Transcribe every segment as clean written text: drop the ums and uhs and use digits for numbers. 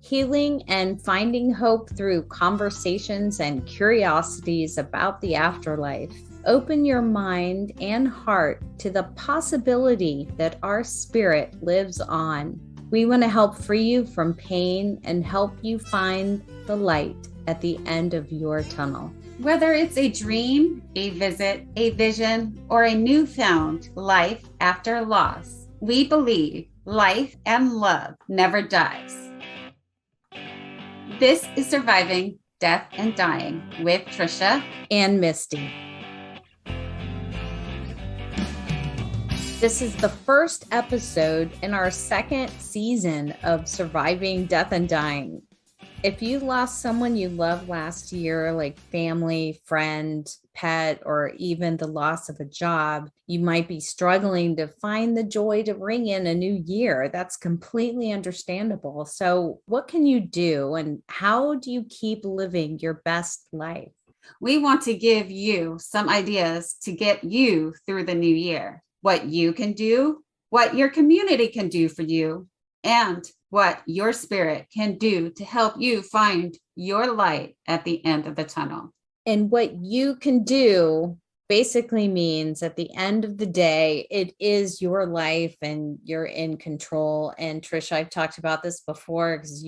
healing and finding hope through conversations and curiosities about the afterlife. Open your mind and heart to the possibility that our spirit lives on. We want to help free you from pain and help you find the light at the end of your tunnel. Whether it's a dream, a visit, a vision, or a newfound life after loss, we believe life and love never dies. This is Surviving Death and Dying with Trisha and Misty. This is the first episode in our second season of Surviving Death and Dying. If you lost someone you loved last year, like family, friend, pet, or even the loss of a job, you might be struggling to find the joy to ring in a new year. That's completely understandable. So what can you do, and how do you keep living your best life? We want to give you some ideas to get you through the new year. What you can do, what your community can do for you, and what your spirit can do to help you find your light at the end of the tunnel. And what you can do basically means at the end of the day, it is your life and you're in control. And Trisha, I've talked about this before because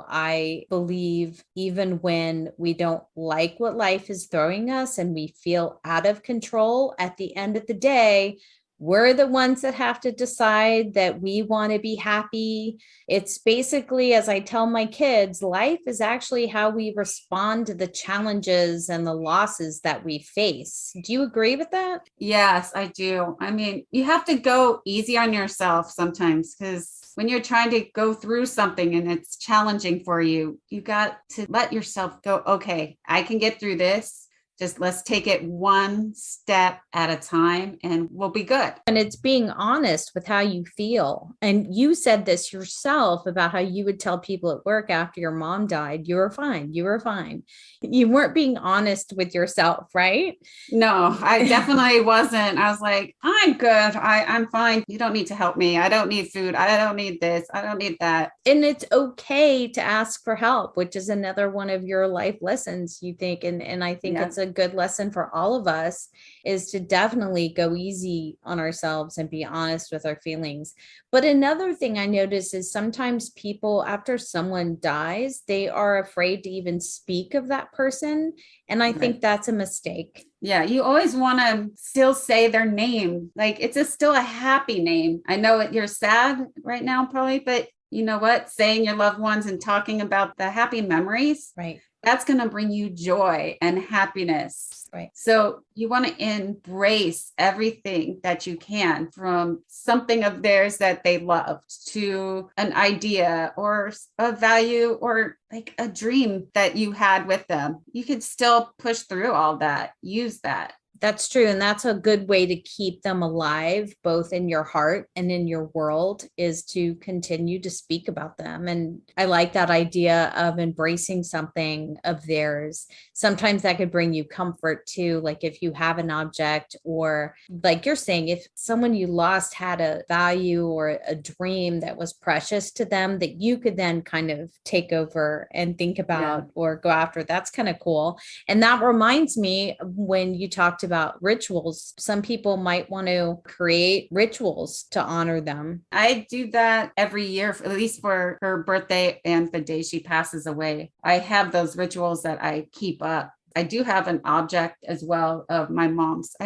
I believe even when we don't like what life is throwing us and we feel out of control, at the end of the day, we're the ones that have to decide that we want to be happy. It's basically, as I tell my kids, life is actually how we respond to the challenges and the losses that we face. Do you agree with that? Yes, I do. I mean, you have to go easy on yourself sometimes, because when you're trying to go through something and it's challenging for you, you got to let yourself go, okay, I can get through this. Just let's take it one step at a time and we'll be good. And it's being honest with how you feel. And you said this yourself about how you would tell people at work after your mom died, you were fine. You were fine. You weren't being honest with yourself, right? No, I definitely wasn't. I was like, I'm good. I'm fine. You don't need to help me. I don't need food. I don't need this. I don't need that. And it's okay to ask for help, which is another one of your life lessons, you think. And I think it's a good lesson for all of us, is to definitely go easy on ourselves and be honest with our feelings. But another thing I notice is sometimes people, after someone dies, they are afraid to even speak of that person. And I think that's a mistake. Yeah, you always want to still say their name. Like still a happy name. I know you're sad right now, probably, but you know what? Saying your loved ones and talking about the happy memories, right? That's going to bring you joy and happiness. Right. So you want to embrace everything that you can, from something of theirs that they loved to an idea or a value or like a dream that you had with them. You could still push through all that, use that. That's true. And that's a good way to keep them alive, both in your heart and in your world, is to continue to speak about them. And I like that idea of embracing something of theirs. Sometimes that could bring you comfort too. Like if you have an object, or like you're saying, if someone you lost had a value or a dream that was precious to them, that you could then kind of take over and think about or go after. That's kind of cool. And that reminds me, when you talked about rituals, some people might want to create rituals to honor them. I do that every year, at least for her birthday and the day she passes away. I have those rituals that I keep up. I do have an object as well of my mom's. I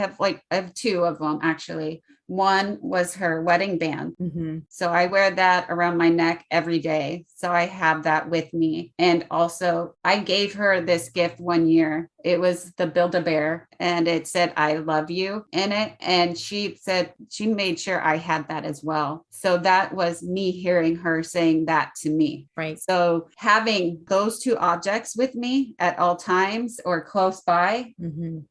have two of them actually. One was her wedding band. Mm-hmm. So I wear that around my neck every day. So I have that with me. And also I gave her this gift one year. It was the Build-A-Bear, and it said, "I love you" in it. And she said she made sure I had that as well. So that was me hearing her saying that to me. Right. So having those two objects with me at all times or close by,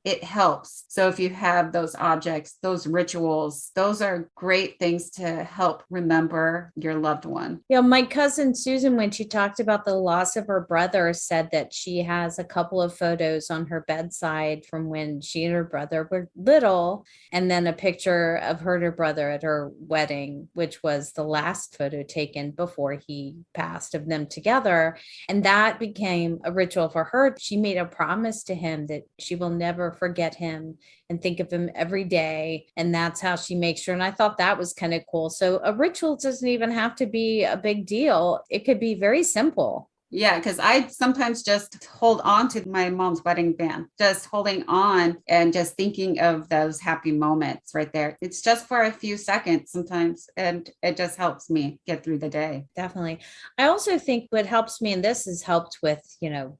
it helps. So if you have those objects, those rituals, candles. Those are great things to help remember your loved one. Yeah, my cousin Susan, when she talked about the loss of her brother, said that she has a couple of photos on her bedside from when she and her brother were little, and then a picture of her and her brother at her wedding, which was the last photo taken before he passed of them together. And that became a ritual for her. She made a promise to him that she will never forget him and think of him every day. And that's how she makes sure. And I thought that was kind of cool. So a ritual doesn't even have to be a big deal, it could be very simple. Yeah, because I sometimes just hold on to my mom's wedding band, just holding on and just thinking of those happy moments right there. It's just for a few seconds sometimes, and it just helps me get through the day. Definitely. I also think what helps me, and this has helped with,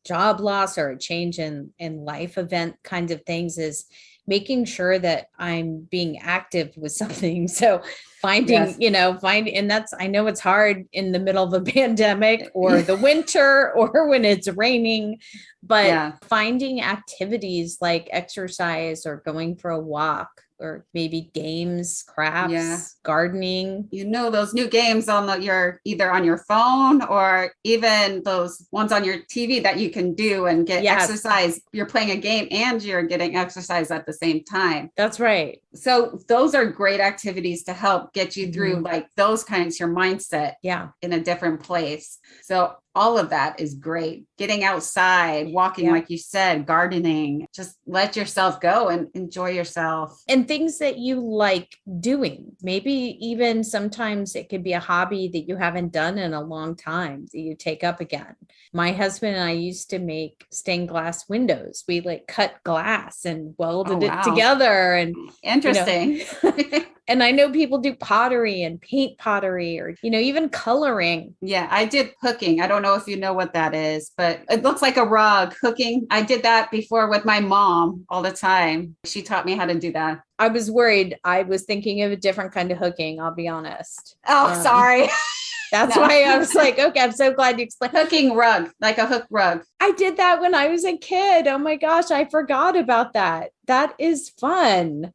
job loss or a change in life event kinds of things, is making sure that I'm being active with something. So finding, Yes. and that's, I know it's hard in the middle of a pandemic or the winter or when it's raining, but Yeah. finding activities like exercise or going for a walk or maybe games, Yeah. crafts, gardening. Those new games on your either on your phone or even those ones on your TV that you can do and get Yes, exercise. You're playing a game and you're getting exercise at the same time. that's right. So those are great activities to help get you through Mhm. like those kinds, your mindset Yeah. in a different place. So all of that is great. Getting outside, walking, Yeah. like you said, gardening, just let yourself go and enjoy yourself. And things that you like doing. Maybe even sometimes it could be a hobby that you haven't done in a long time that you take up again. My husband and I used to make stained glass windows. We like cut glass and Oh, welded it wow. together and you know Interesting. and I know people do pottery and paint pottery or even coloring. Yeah, I did hooking. I don't know if you know what that is, but it looks like a rug hooking. I did that before with my mom all the time. She taught me how to do that. I was worried. I was thinking of a different kind of hooking, I'll be honest. Oh, sorry. That's No. why I was like, okay, I'm so glad you explained. Hooking rug, like a hook rug. I did that when I was a kid. Oh my gosh, I forgot about that. That is fun.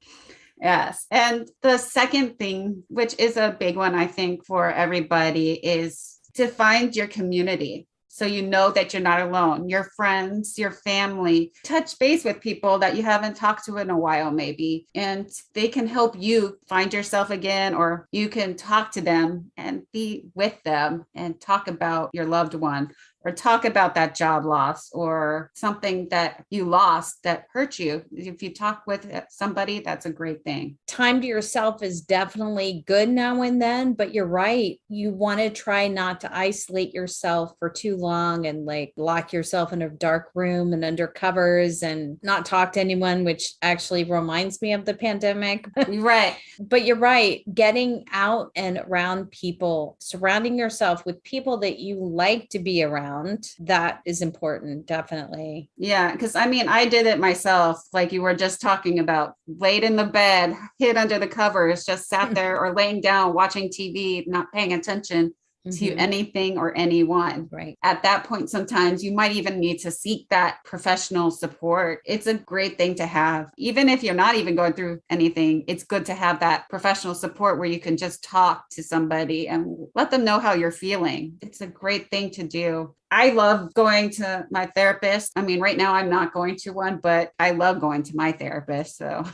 Yes. And the second thing, which is a big one, I think, for everybody, is to find your community. So you know that you're not alone. Your friends, your family, touch base with people that you haven't talked to in a while, maybe, and they can help you find yourself again, or you can talk to them and be with them and talk about your loved one or talk about that job loss or something that you lost that hurt you. If you talk with somebody, that's a great thing. Time to yourself is definitely good now and then, but you're right. You want to try not to isolate yourself for too long and like lock yourself in a dark room and under covers and not talk to anyone, which actually reminds me of the pandemic. Right. But you're right. Getting out and around people, surrounding yourself with people that you like to be around, that is important, definitely. Yeah, because I mean, I did it myself, like you were just talking about, laid in the bed, hid under the covers, just sat there or laying down, watching TV, not paying attention to Mhm. anything or anyone. Right. At that point, sometimes you might even need to seek that professional support. It's a great thing to have. Even if you're not even going through anything, it's good to have that professional support where you can just talk to somebody and let them know how you're feeling. It's a great thing to do. I love going to my therapist. I mean, right now I'm not going to one, but I love going to my therapist. So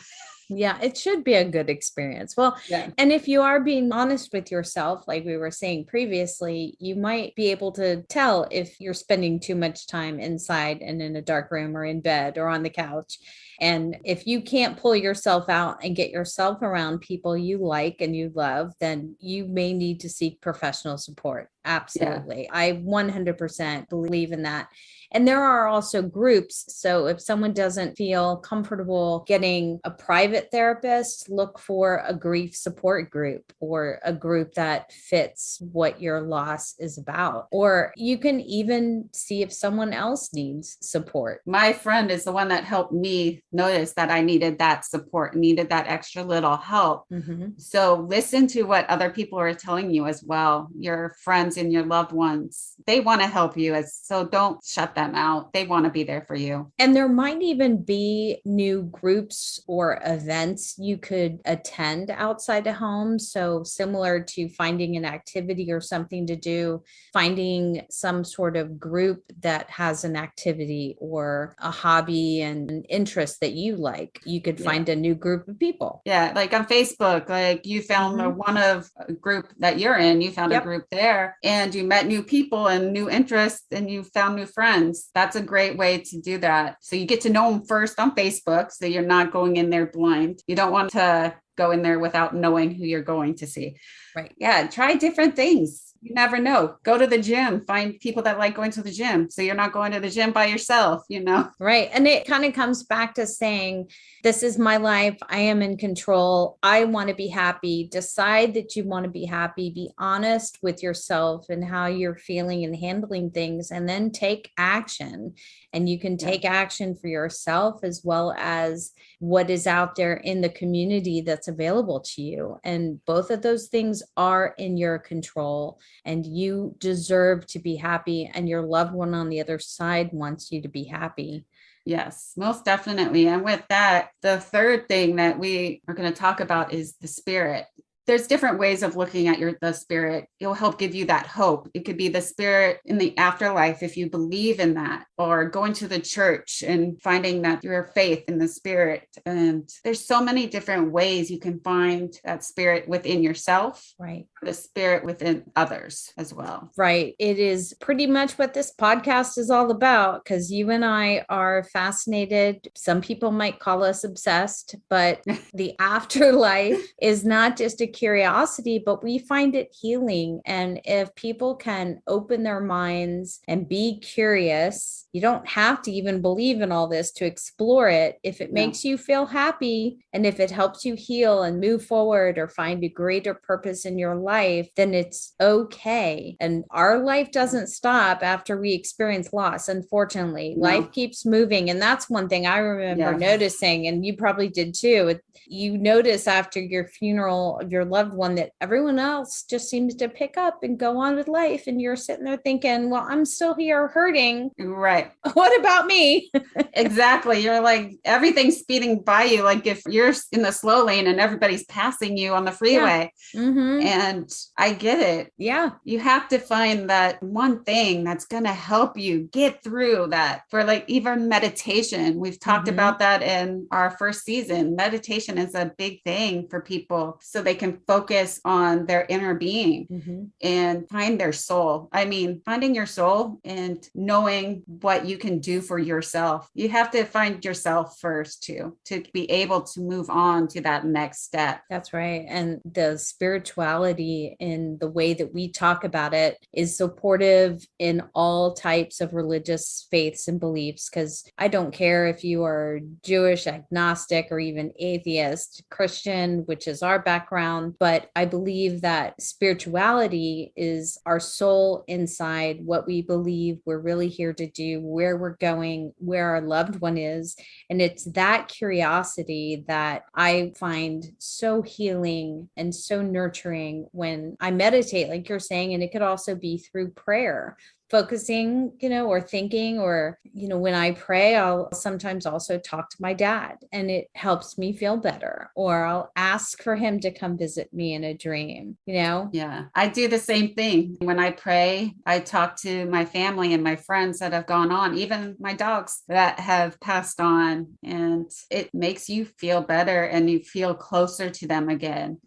Yeah, it should be a good experience. Well, yeah. and if you are being honest with yourself, like we were saying previously, you might be able to tell if you're spending too much time inside and in a dark room or in bed or on the couch. And if you can't pull yourself out and get yourself around people you like and you love, then you may need to seek professional support. Yeah. Absolutely. I 100% believe in that. And there are also groups. So if someone doesn't feel comfortable getting a private therapist, look for a grief support group or a group that fits what your loss is about. Or you can even see if someone else needs support. My friend is the one that helped me notice that I needed that support, needed that extra little help. Mhm. So listen to what other people are telling you as well. Your friends and your loved ones, they want to help you. So don't shut them out. They want to be there for you. And there might even be new groups or events you could attend outside the home. So similar to finding an activity or something to do, finding some sort of group that has an activity or a hobby and an interest that you like. You could find a new group of people. Yeah, like on Facebook, like you found one of a group that you're in, you found a group there and you met new people and new interests and you found new friends. That's a great way to do that. So you get to know them first on Facebook, so you're not going in there blind. You don't want to go in there without knowing who you're going to see. Right. Yeah, try different things. You never know. Go to the gym, find people that like going to the gym. So you're not going to the gym by yourself, you know? Right. And it kind of comes back to saying, this is my life. I am in control. I want to be happy. Decide that you want to be happy. Be honest with yourself and how you're feeling and handling things, and then take action. And you can take action for yourself as well as what is out there in the community that's available to you. And both of those things are in your control, and you deserve to be happy. And your loved one on the other side wants you to be happy. Yes, most definitely. And with that, the third thing that we are going to talk about is the spirit. There's different ways of looking at the spirit. It'll help give you that hope. It could be the spirit in the afterlife if you believe in that, or going to the church and finding that your faith in the spirit. And there's so many different ways you can find that spirit within yourself, right? The spirit within others as well. Right. It is pretty much what this podcast is all about, because you and I are fascinated. Some people might call us obsessed, but the afterlife is not just a curiosity, but we find it healing. And if people can open their minds and be curious, you don't have to even believe in all this to explore it. If it makes you feel happy, and if it helps you heal and move forward or find a greater purpose in your life, then it's okay. And our life doesn't stop after we experience loss. Unfortunately, life keeps moving. And that's one thing I remember noticing, and you probably did too. You notice after your funeral of your loved one that everyone else just seems to pick up and go on with life. And you're sitting there thinking, well, I'm still here hurting. Right. What about me? Exactly. You're like, everything's speeding by you. Like if you're in the slow lane and everybody's passing you on the freeway. And I get it. Yeah. You have to find that one thing that's going to help you get through that. For like even meditation, we've talked about that in our first season. Meditation is a big thing for people so they can focus on their inner being and find their soul. I mean, finding your soul and knowing what you can do for yourself. You have to find yourself first too, to be able to move on to that next step. That's right. And the spirituality in the way that we talk about it is supportive in all types of religious faiths and beliefs, because I don't care if you are Jewish, agnostic, or even atheist, Christian, which is our background, but I believe that spirituality is our soul inside, what we believe we're really here to do, where we're going, where our loved one is. And it's that curiosity that I find so healing and so nurturing when I meditate, like you're saying. And it could also be through prayer, focusing, or thinking, or, when I pray, I'll sometimes also talk to my dad and it helps me feel better, or I'll ask for him to come visit me in a dream, Yeah, I do the same thing. When I pray, I talk to my family and my friends that have gone on, even my dogs that have passed on, and it makes you feel better and you feel closer to them again.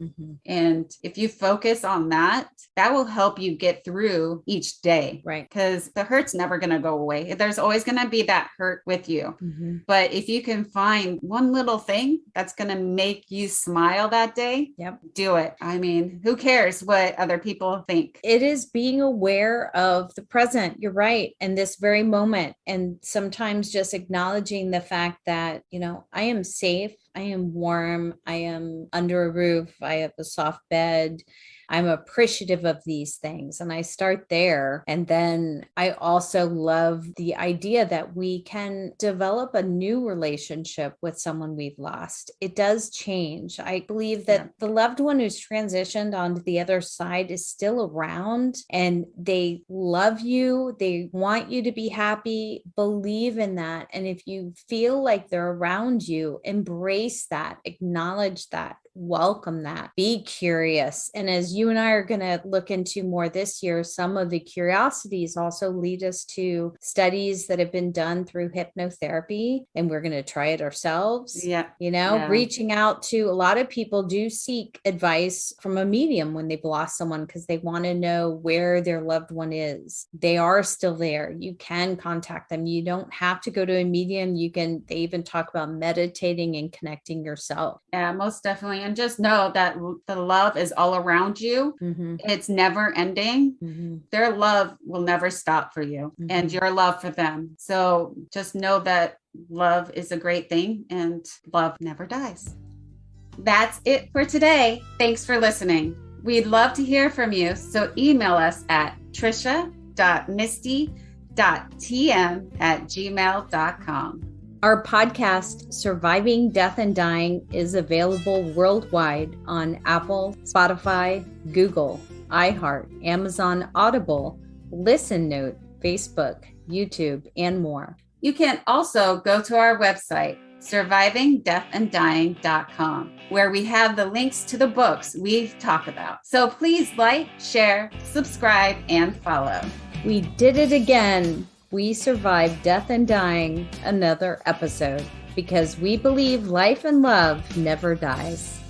And if you focus on that, that will help you get through each day. Right. Because the hurt's never going to go away. There's always going to be that hurt with you. But if you can find one little thing that's going to make you smile that day, do it. I mean, who cares what other people think? It is being aware of the present. You're right. And this very moment. And sometimes just acknowledging the fact that, I am safe. I am warm. I am under a roof. I have a soft bed. I'm appreciative of these things. And I start there. And then I also love the idea that we can develop a new relationship with someone we've lost. It does change. I believe that the loved one who's transitioned onto the other side is still around, and they love you. They want you to be happy. Believe in that. And if you feel like they're around you, embrace embrace that, acknowledge that, welcome that, be curious. And as you and I are going to look into more this year, some of the curiosities also lead us to studies that have been done through hypnotherapy, and we're going to try it ourselves. Yeah. Reaching out to a lot of people do seek advice from a medium when they've lost someone because they want to know where their loved one is. They are still there. You can contact them. You don't have to go to a medium. They even talk about meditating and connecting yourself. Yeah, most definitely. And just know that the love is all around you. Mm-hmm. It's never ending. Mm-hmm. Their love will never stop for you, and your love for them. So just know that love is a great thing and love never dies. That's it for today. Thanks for listening. We'd love to hear from you. So email us at trisha.misty.tm@gmail.com. Our podcast, Surviving Death and Dying, is available worldwide on Apple, Spotify, Google, iHeart, Amazon Audible, Listen Note, Facebook, YouTube, and more. You can also go to our website, survivingdeathanddying.com, where we have the links to the books we talk about. So please like, share, subscribe, and follow. We did it again. We survived death and dying, another episode, because we believe life and love never dies.